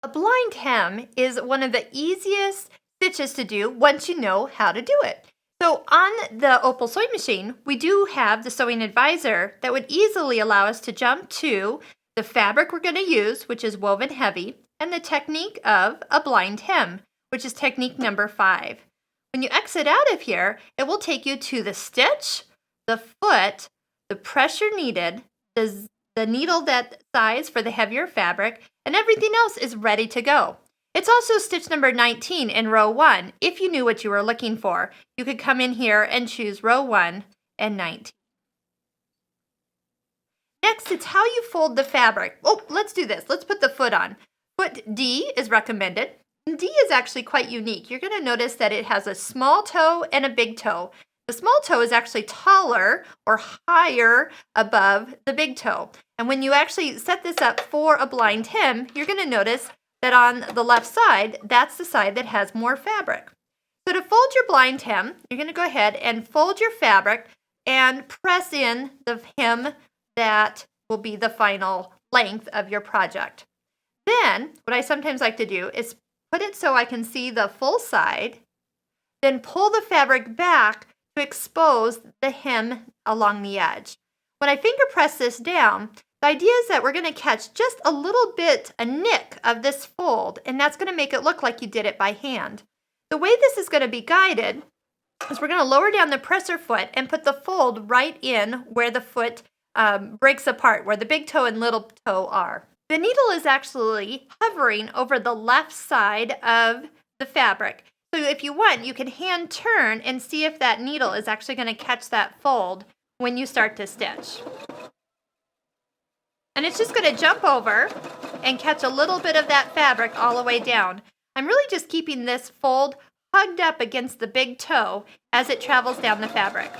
A blind hem is one of the easiest stitches to do once you know how to do it. So on the Opal sewing machine, we do have the sewing advisor that would easily allow us to jump to the fabric we're going to use, which is woven heavy, and the technique of a blind hem, which is technique number 5. When you exit out of here, it will take you to the stitch, the foot, the pressure needed, the needle that size for the heavier fabric, and everything else is ready to go. It's also stitch number 19 in row 1. If you knew what you were looking for, you could come in here and choose row 1 and 19. Next, it's how you fold the fabric. Oh, let's do this. Let's put the foot on. Foot D is recommended. And D is actually quite unique. You're going to notice that it has a small toe and a big toe. The small toe is actually taller or higher above the big toe. And when you actually set this up for a blind hem, you're going to notice that on the left side, that's the side that has more fabric. So to fold your blind hem, you're going to go ahead and fold your fabric and press in the hem that will be the final length of your project. Then, what I sometimes like to do is put it so I can see the full side, then pull the fabric back to expose the hem along the edge. When I finger press this down, the idea is that we're going to catch just a little bit, a nick of this fold, and that's going to make it look like you did it by hand. The way this is going to be guided is we're going to lower down the presser foot and put the fold right in where the foot breaks apart, where the big toe and little toe are. The needle is actually hovering over the left side of the fabric. So if you want, you can hand turn and see if that needle is actually going to catch that fold when you start to stitch. And it's just going to jump over and catch a little bit of that fabric all the way down. I'm really just keeping this fold hugged up against the big toe as it travels down the fabric.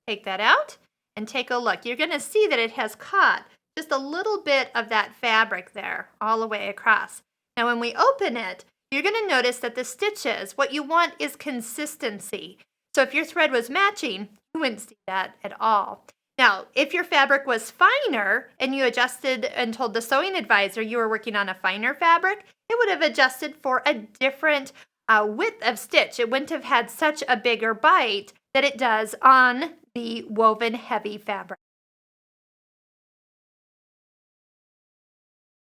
Take that out and take a look. You're going to see that it has caught just a little bit of that fabric there all the way across. Now when we open it, you're going to notice that the stitches, what you want is consistency. So if your thread was matching, you wouldn't see that at all. Now, if your fabric was finer and you adjusted and told the sewing advisor you were working on a finer fabric, it would have adjusted for a different width of stitch. It wouldn't have had such a bigger bite that it does on the woven heavy fabric.